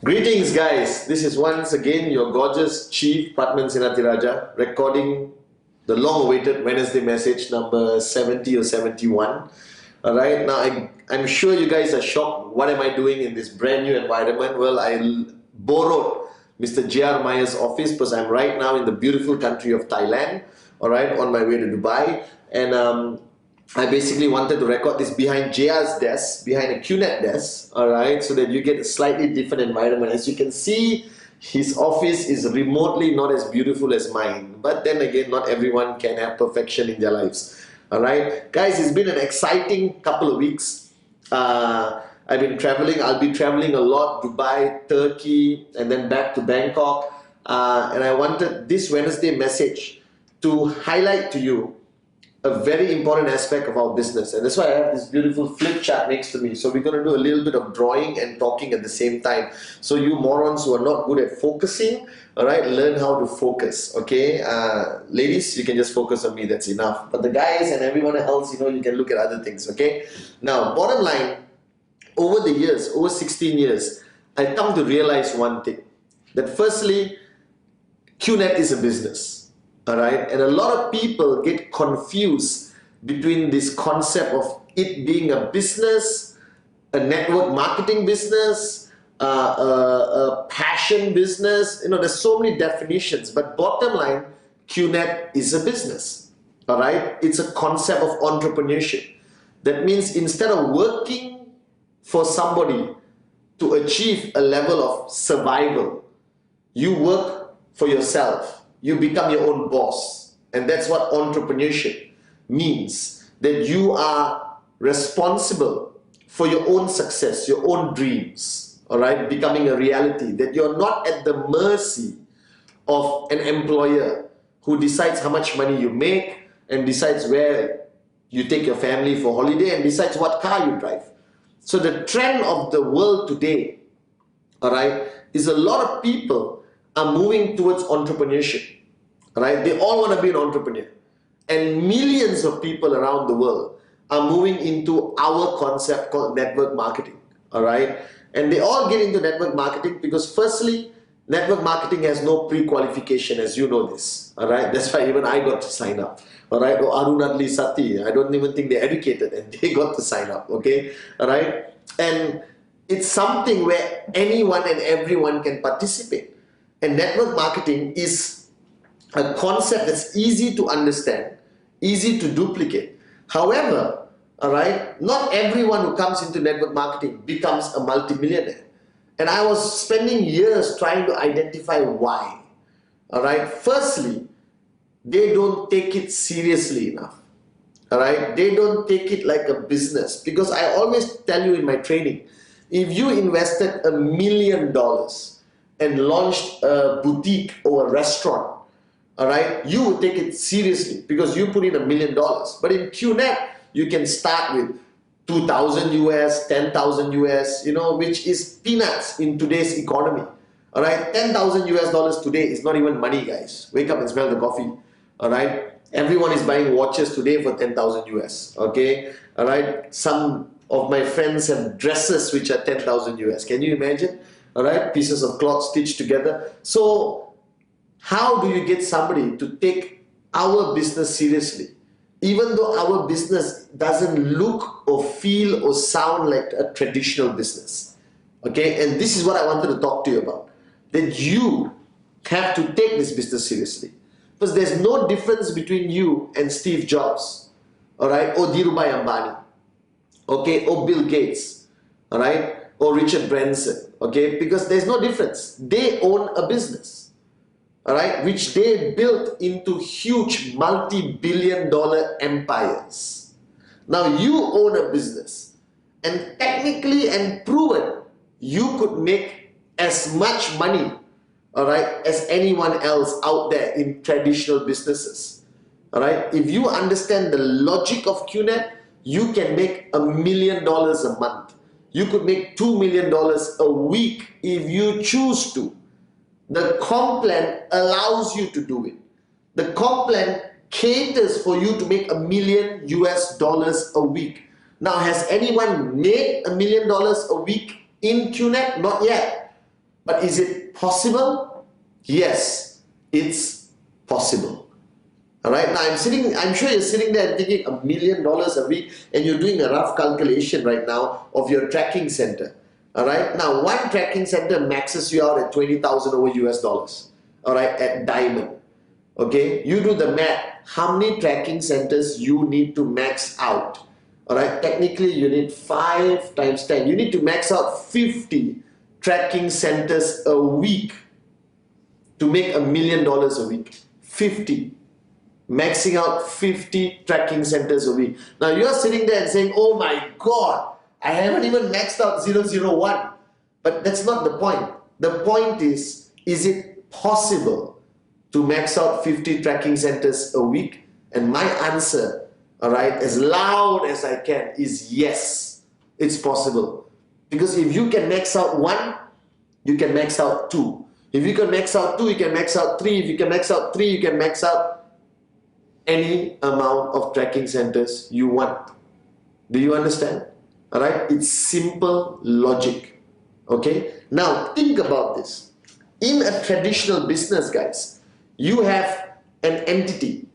Greetings guys, this is once again your gorgeous Chief Pathman Senathirajah recording the long-awaited Wednesday message number 70 or 71. Alright, now I'm sure you guys are shocked. What am I doing in this brand new environment? Well, I borrowed Mr. J.R. Mayer's office because I'm right now in the beautiful country of Thailand, alright, on my way to Dubai, and I basically wanted to record this behind JR's desk, behind a QNET desk, alright, so that you get a slightly different environment. As you can see, his office is remotely not as beautiful as mine. But then again, not everyone can have perfection in their lives. Alright, guys, it's been an exciting couple of weeks. I've been traveling. I'll be traveling a lot, Dubai, Turkey, and then back to Bangkok. And I wanted this Wednesday message to highlight to you a very important aspect of our business, and that's why I have this beautiful flip chart next to me. So we're going to do a little bit of drawing and talking at the same time. So you morons who are not good at focusing, alright, learn how to focus, okay? Ladies, you can just focus on me, that's enough. But the guys and everyone else, you know, you can look at other things, okay? Now, bottom line, over the years, over 16 years, I've come to realize one thing, that firstly, QNET is a business. Alright, and a lot of people get confused between this concept of it being a business, a network marketing business, a passion business. You know, there's so many definitions, but bottom line, QNET is a business. Alright, it's a concept of entrepreneurship. That means instead of working for somebody to achieve a level of survival, you work for yourself. You become your own boss, and that's what entrepreneurship means, that you are responsible for your own success, your own dreams, all right, becoming a reality, that you're not at the mercy of an employer who decides how much money you make and decides where you take your family for holiday and decides what car you drive. So the trend of the world today, all right, is a lot of people are moving towards entrepreneurship. Right? They all want to be an entrepreneur. And millions of people around the world are moving into our concept called network marketing. Alright? And they all get into network marketing because firstly, network marketing has no pre-qualification, as you know this. Alright? That's why even I got to sign up. Alright? Or Arunadli Sati, I don't even think they're educated and they got to sign up. Okay? Alright? And it's something where anyone and everyone can participate. And network marketing is a concept that's easy to understand, easy to duplicate. However, alright, not everyone who comes into network marketing becomes a multimillionaire. And I was spending years trying to identify why. Alright, firstly, they don't take it seriously enough. Alright, they don't take it like a business. Because I always tell you in my training, if you invested $1 million and launched a boutique or a restaurant, alright, you would take it seriously because you put in $1 million. But in QNET, you can start with 2,000 US, 10,000 US, you know, which is peanuts in today's economy. Alright, 10,000 US dollars today is not even money, guys. Wake up and smell the coffee. Alright, everyone is buying watches today for 10,000 US. Okay, alright, some of my friends have dresses which are 10,000 US. Can you imagine? Alright, pieces of cloth stitched together. So, how do you get somebody to take our business seriously? Even though our business doesn't look or feel or sound like a traditional business. Okay, and this is what I wanted to talk to you about. That you have to take this business seriously. Because there's no difference between you and Steve Jobs, alright, or Dhirubhai Ambani, okay, or Bill Gates, alright, or Richard Branson, okay, because there's no difference. They own a business. Alright, which they built into huge multi-billion-dollar empires. Now you own a business, and technically and proven, you could make as much money, alright, as anyone else out there in traditional businesses. Alright, if you understand the logic of QNET, you can make $1 million a month. You could make $2 million a week if you choose to. The comp plan allows you to do it. The comp plan caters for you to make $1 million a week. Now, has anyone made $1 million a week in QNET? Not yet. But is it possible? Yes, it's possible. All right. Now, I'm sure you're sitting there and thinking $1 million a week, and you're doing a rough calculation right now of your tracking center. All right. Now, one tracking center maxes you out at 20,000 over US dollars. All right, at Diamond. Okay, you do the math. How many tracking centers you need to max out? All right, technically you need 5 times 10. You need to max out 50 tracking centers a week to make $1 million a week. 50. Maxing out 50 tracking centers a week. Now you're sitting there and saying, oh my God, I haven't even maxed out 001. But that's not the point. The point is it possible to max out 50 tracking centers a week? And my answer, all right, as loud as I can, is yes, it's possible. Because if you can max out 1, you can max out 2. If you can max out 2, you can max out 3. If you can max out 3, you can max out any amount of tracking centers you want. Do you understand? All right, it's simple logic. Okay, now think about this. In a traditional business, guys, you have an entity,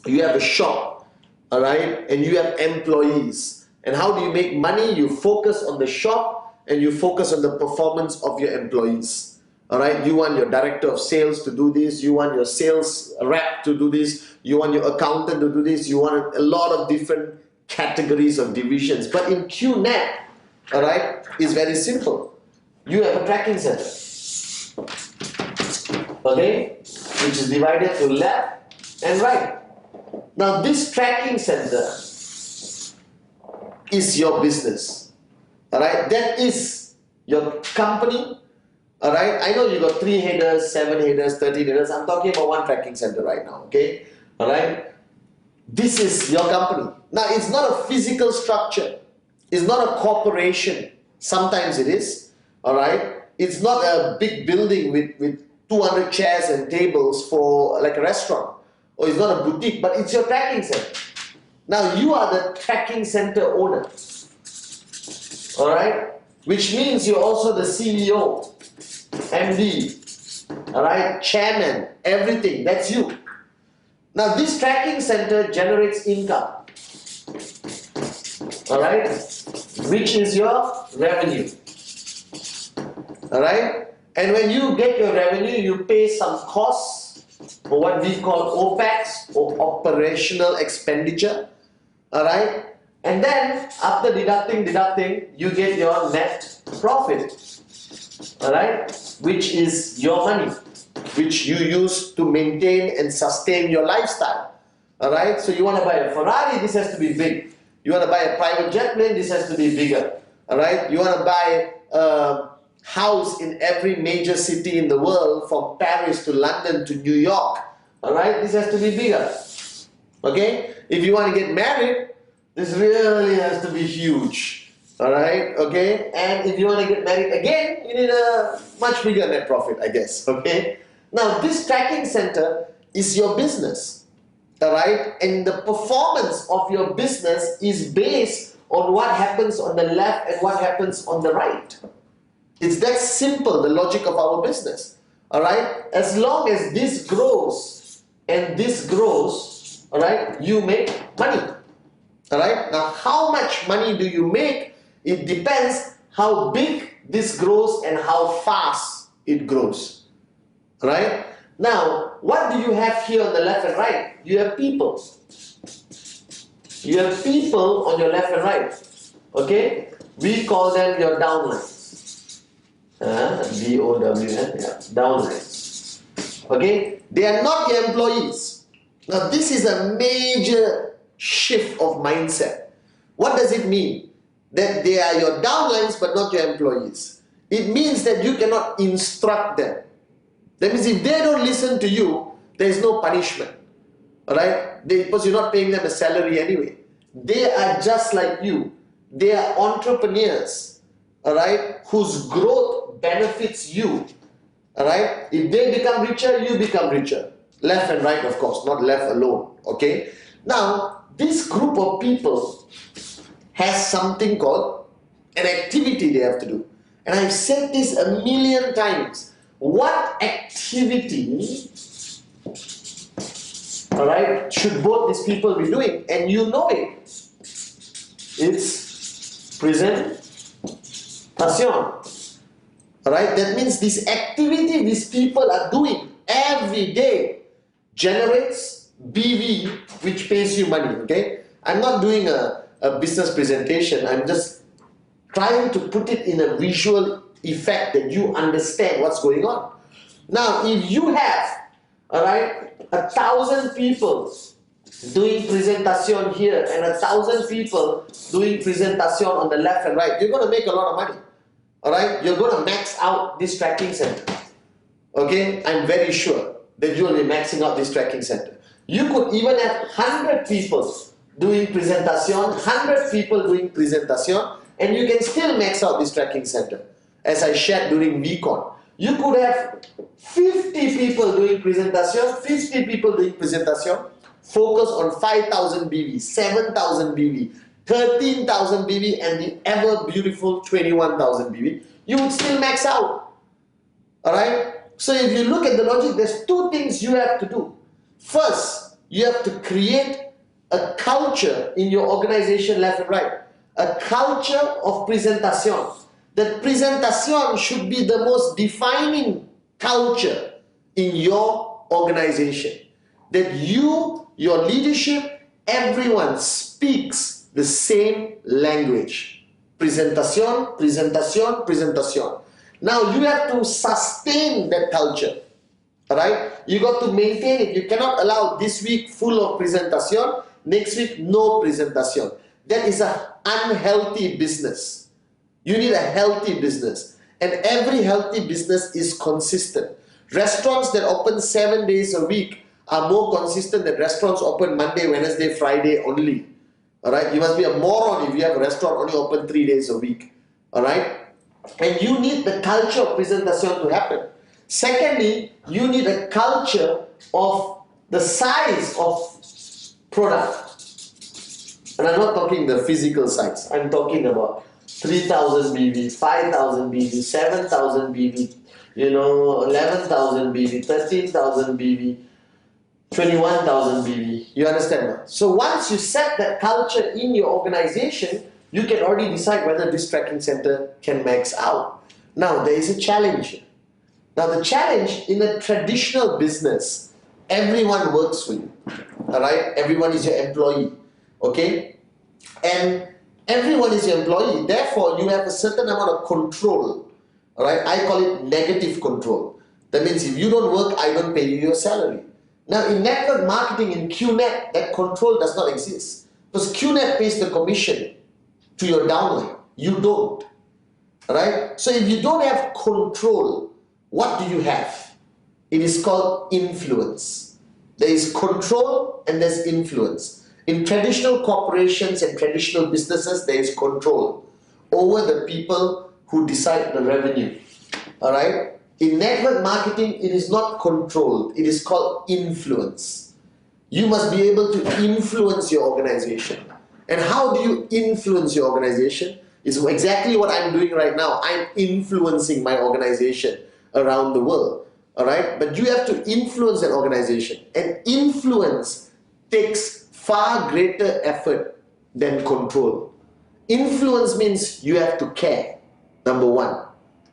you have a shop, all right, and you have employees. And how do you make money? You focus on the shop and you focus on the performance of your employees. All right, you want your director of sales to do this, you want your sales rep to do this, you want your accountant to do this, you want a lot of different categories of divisions. But in QNET, all right, it's very simple. You have a tracking center, okay, which is divided to left and right. Now this tracking center is your business, all right, that is your company. All right, I know you got 3 headers, 7 headers, 13 headers. I'm talking about one tracking center right now, okay? All right, this is your company. Now, it's not a physical structure. It's not a corporation. Sometimes it is, all right? It's not a big building with 200 chairs and tables for like a restaurant. Or it's not a boutique, but it's your tracking center. Now, you are the tracking center owner, all right? Which means you're also the CEO, MD, all right, chairman, everything, that's you. Now this tracking center generates income, all right, which is your revenue, all right, and when you get your revenue, you pay some costs, or what we call OPEX, or operational expenditure, all right, and then after deducting, you get your net profit, all right, which is your money, which you use to maintain and sustain your lifestyle. All right, so you want to buy a Ferrari, this has to be big. You want to buy a private jet plane, this has to be bigger. All right, you want to buy a house in every major city in the world, from Paris to London to New York. All right, this has to be bigger. Okay, if you want to get married, this really has to be huge. All right, okay, and if you want to get married again, you need a much bigger net profit, I guess, okay. Now, this tracking center is your business, all right, and the performance of your business is based on what happens on the left and what happens on the right. It's that simple, the logic of our business, all right. As long as this grows and this grows, all right, you make money, all right. Now, how much money do you make? It depends how big this grows and how fast it grows. Right? Now, what do you have here on the left and right? You have people. You have people on your left and right. Okay? We call them your downlines. D-O-W-N, yeah, downlines. Okay? They are not your employees. Now, this is a major shift of mindset. What does it mean? That they are your downlines but not your employees. It means that you cannot instruct them. That means if they don't listen to you, there is no punishment. Alright? Because you're not paying them a salary anyway. They are just like you. They are entrepreneurs, alright, whose growth benefits you. Alright? If they become richer, you become richer. Left and right, of course, not left alone. Okay? Now, this group of people has something called an activity they have to do. And I've said this a million times. What activity, alright, should both these people be doing? And you know it. It's presentation. Alright, that means this activity these people are doing every day generates BV, which pays you money. Okay? I'm not doing a business presentation. I'm just trying to put it in a visual effect that you understand what's going on. Now, if you have, alright, 1,000 people doing presentation here and 1,000 people doing presentation on the left and right, you're going to make a lot of money. Alright, you're going to max out this tracking center. Okay, I'm very sure that you will be maxing out this tracking center. You could even have 100 people doing presentation, 100 people doing presentation, and you can still max out this tracking center. As I shared during VCon, you could have 50 people doing presentation, 50 people doing presentation, focus on 5,000 BV, 7,000 BV, 13,000 BV, and the ever beautiful 21,000 BV, you would still max out. Alright? So if you look at the logic, there's two things you have to do. First, you have to create a culture in your organization, left and right. A culture of presentation. That presentation should be the most defining culture in your organization. That you, your leadership, everyone speaks the same language. Presentation, presentation, presentation. Now you have to sustain that culture. Alright? You got to maintain it. You cannot allow this week full of presentation, next week no presentation. That is an unhealthy business. You need a healthy business. And every healthy business is consistent. Restaurants that open 7 days a week are more consistent than restaurants open Monday, Wednesday, Friday only. Alright? You must be a moron if you have a restaurant only open 3 days a week. Alright? And you need the culture of presentation to happen. Secondly, you need a culture of the size of product. And I'm not talking the physical size. I'm talking about 3,000 BV, 5,000 BV, 7,000 BV, 11,000 BV, 13,000 BV, 21,000 BV. You understand? So once you set that culture in your organization, you can already decide whether this tracking center can max out. Now, there is a challenge. Now, the challenge in a traditional business, everyone works for you. Alright? Everyone is your employee. Okay? And everyone is your employee. Therefore, you have a certain amount of control. Alright? I call it negative control. That means if you don't work, I don't pay you your salary. Now, in network marketing, in QNET, that control does not exist. Because QNET pays the commission to your downline. You don't. Alright? So if you don't have control, what do you have? It is called influence. There is control and there's influence. In traditional corporations and traditional businesses, there is control over the people who decide the revenue. Alright? In network marketing, it is not controlled. It is called influence. You must be able to influence your organization. And how do you influence your organization? Is exactly what I'm doing right now. I'm influencing my organization around the world. Alright? But you have to influence an organization. And influence takes far greater effort than control. Influence means you have to care. Number one.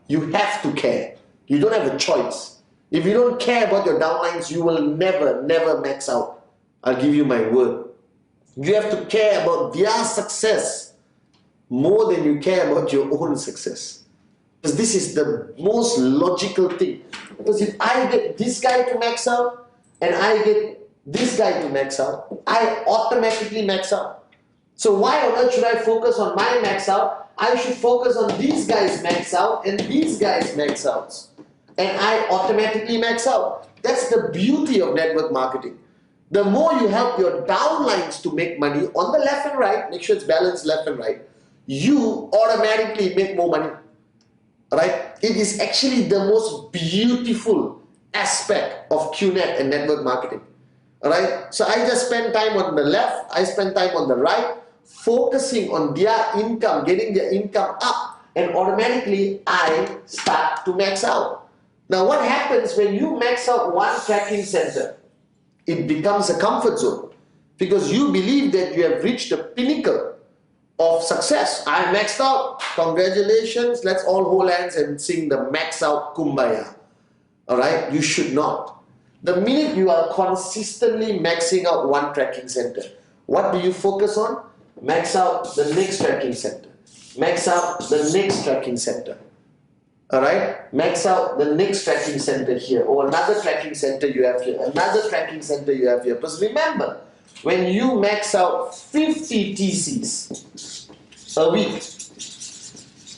You have to care. You don't have a choice. If you don't care about your downlines, you will never max out. I'll give you my word. You have to care about their success more than you care about your own success. Because this is the most logical thing. Because if I get this guy to max out and I get this guy to max out, I automatically max out. So why on earth should I focus on my max out? I should focus on these guys max out and these guys max outs. And I automatically max out. That's the beauty of network marketing. The more you help your downlines to make money on the left and right, make sure it's balanced left and right, you automatically make more money. Right? It is actually the most beautiful aspect of QNET and network marketing. Alright? So I just spend time on the left, I spend time on the right, focusing on their income, getting their income up, and automatically I start to max out. Now what happens when you max out one tracking center? It becomes a comfort zone because you believe that you have reached the pinnacle of success. I maxed out, congratulations, let's all hold hands and sing the max out kumbaya. Alright? You should not. The minute you are consistently maxing out one tracking center, what do you focus on? Max out the next tracking center. Max out the next tracking center. Alright? Max out the next tracking center here, or another tracking center you have here, another tracking center you have here. Because remember, when you max out 50 TCs a week,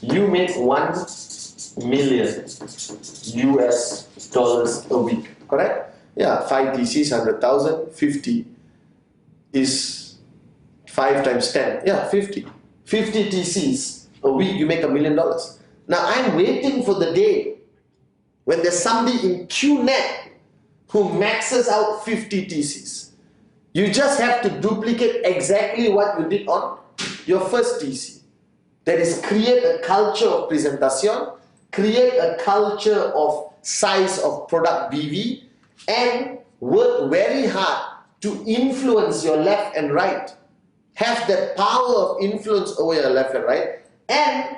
you make $1 million US a week, correct? Yeah, 5 TCs, 100,000, 50 is 5 times 10, yeah, 50. 50 TCs a week, you make $1 million. Now I'm waiting for the day when there's somebody in QNET who maxes out 50 TCs. You just have to duplicate exactly what you did on your first TC. That is, create a culture of presentation, create a culture of size of product BV, and work very hard to influence your left and right. Have that power of influence over your left and right, and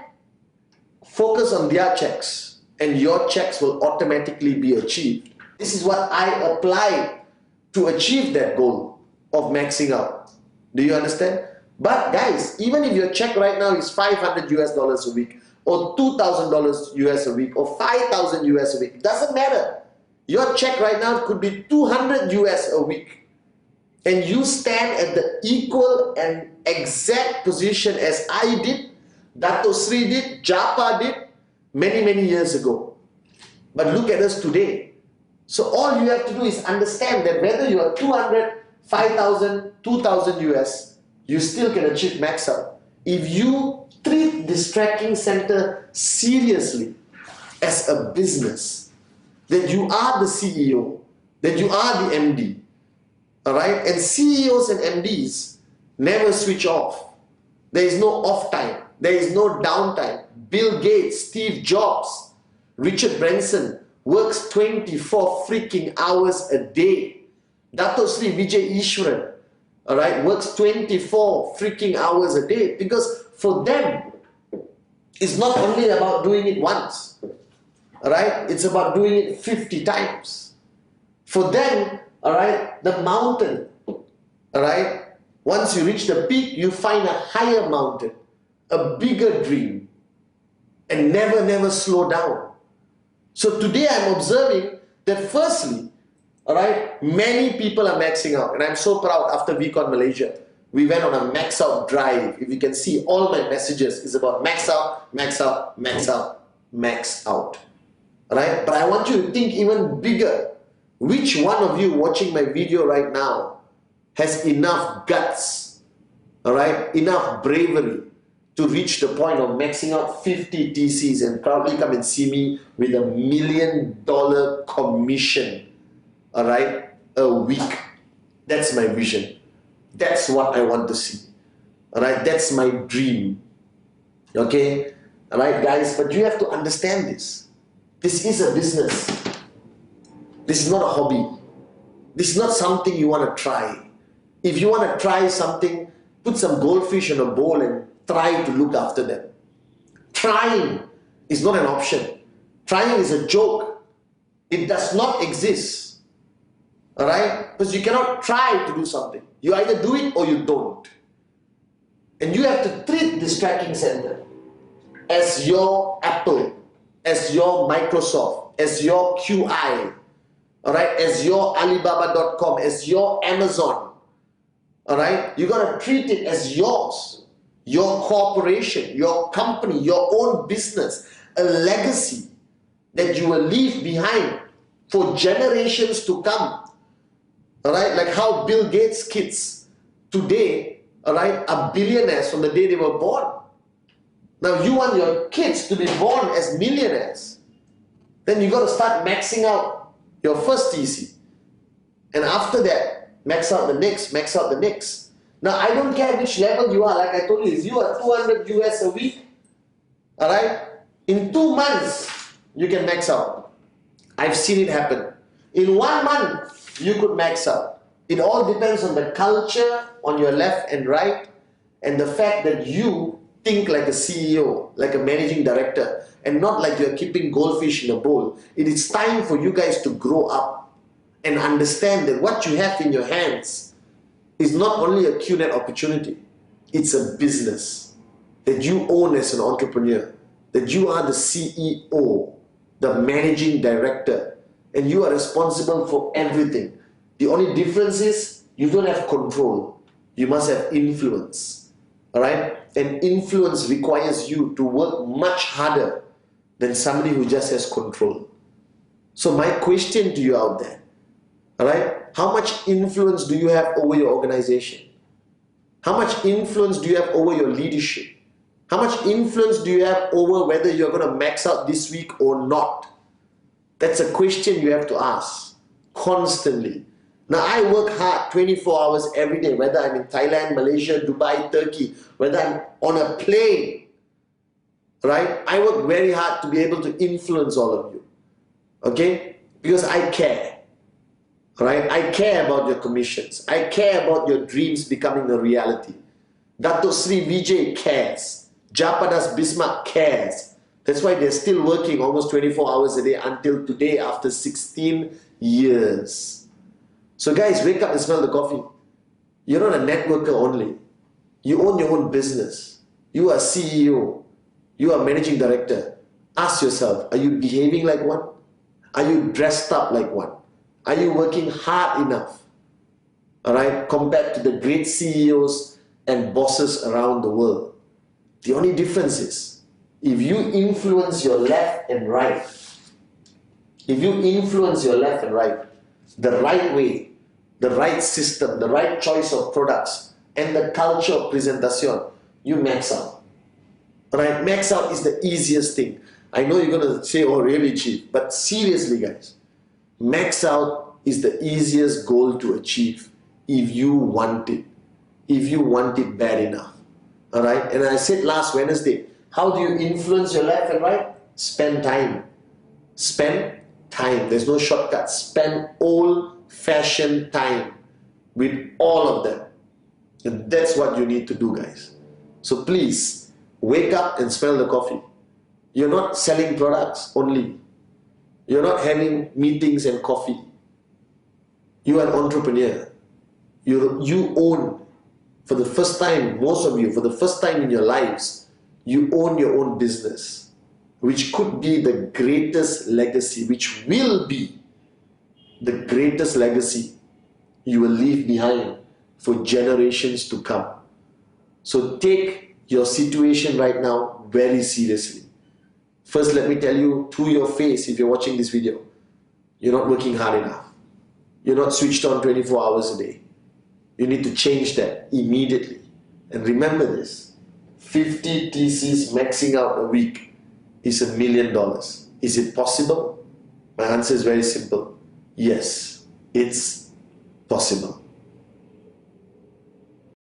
focus on their checks, and your checks will automatically be achieved. This is what I applied to achieve that goal of maxing out. Do you understand? But guys, even if your check right now is $500 US a week, or $2,000 US a week, or $5,000 US a week, it doesn't matter. Your check right now could be $200 US a week, and you stand at the equal and exact position as I did, Dato Sri did, Japa did, many years ago. But look at us today. So all you have to do is understand that whether you are 200, 5,000, 2,000 US, you still can achieve max out. If you treat this tracking center seriously as a business, that you are the CEO, that you are the MD, alright? And CEOs and MDs never switch off. There is no off time. There is no downtime. Bill Gates, Steve Jobs, Richard Branson works 24 freaking hours a day. Dato Sri Vijay Ishwaran, alright, works 24 freaking hours a day, because for them, it's not only about doing it once, alright, it's about doing it 50 times. For them, alright, the mountain, alright, once you reach the peak, you find a higher mountain, a bigger dream, and never slow down. So today I'm observing that firstly, alright, many people are maxing out, and I'm so proud. After VCon Malaysia, we went on a max out drive. If you can see, all my messages is about max out, max out, max out, max out. Alright, but I want you to think even bigger. Which one of you watching my video right now has enough guts, alright, enough bravery to reach the point of maxing out 50 TCs and proudly come and see me with $1 million commission, alright, a week? That's my vision. That's what I want to see. Alright, that's my dream. Okay? Alright, guys, but you have to understand this. This is a business. This is not a hobby. This is not something you want to try. If you want to try something, put some goldfish in a bowl and try to look after them. Trying is not an option. Trying is a joke. It does not exist. Alright? Because you cannot try to do something. You either do it or you don't. And you have to treat this tracking center as your Apple, as your Microsoft, as your QI, alright, as your Alibaba.com, as your Amazon. Alright? You got to treat it as yours. Your corporation, your company, your own business, a legacy that you will leave behind for generations to come. Alright, like how Bill Gates' kids today, alright, are billionaires from the day they were born. Now you want your kids to be born as millionaires. Then you got to start maxing out your first TC. And after that, max out the next, max out the next. Now I don't care which level you are. Like I told you, if you are 200 US a week, all right, in 2 months, you can max out. I've seen it happen. In 1 month, you could max out. It all depends on the culture on your left and right, and the fact that you think like a CEO, like a managing director, and not like you're keeping goldfish in a bowl. It is time for you guys to grow up and understand that what you have in your hands is not only a QNET opportunity, it's a business that you own as an entrepreneur, that you are the CEO, the managing director, and you are responsible for everything. The only difference is you don't have control. You must have influence. All right? And influence requires you to work much harder than somebody who just has control. So my question to you out there, all right? How much influence do you have over your organization? How much influence do you have over your leadership? How much influence do you have over whether you're going to max out this week or not? That's a question you have to ask constantly. Now I work hard 24 hours every day, whether I'm in Thailand, Malaysia, Dubai, Turkey, whether I'm on a plane, right? I work very hard to be able to influence all of you, okay? Because I care, right? I care about your commissions. I care about your dreams becoming a reality. Dato Sri Vijay cares. Japadas Bismarck cares. That's why they're still working almost 24 hours a day until today after 16 years. So guys, wake up and smell the coffee. You're not a networker only. You own your own business. You are CEO. You are managing director. Ask yourself, are you behaving like one? Are you dressed up like one? Are you working hard enough? All right, compared to the great CEOs and bosses around the world. The only difference is, if you influence your left and right, the right way, the right system, the right choice of products, and the culture of presentation, you max out. Right? Max out is the easiest thing. I know you're going to say, oh really Chief, but seriously guys, max out is the easiest goal to achieve if you want it. If you want it bad enough. Alright? And I said last Wednesday, how do you influence your left and right? Spend time. Spend time. There's no shortcut. Spend old-fashioned time with all of them. And that's what you need to do, guys. So please, wake up and smell the coffee. You're not selling products only. You're not having meetings and coffee. You are an entrepreneur. You own, for the first time, most of you, for the first time in your lives, you own your own business, which could be the greatest legacy, which will be the greatest legacy you will leave behind for generations to come. So take your situation right now very seriously. First, let me tell you to your face, if you're watching this video, you're not working hard enough. You're not switched on 24 hours a day. You need to change that immediately. And remember this, 50 TCs maxing out a week is $1 million. Is it possible? My answer is very simple. Yes, it's possible.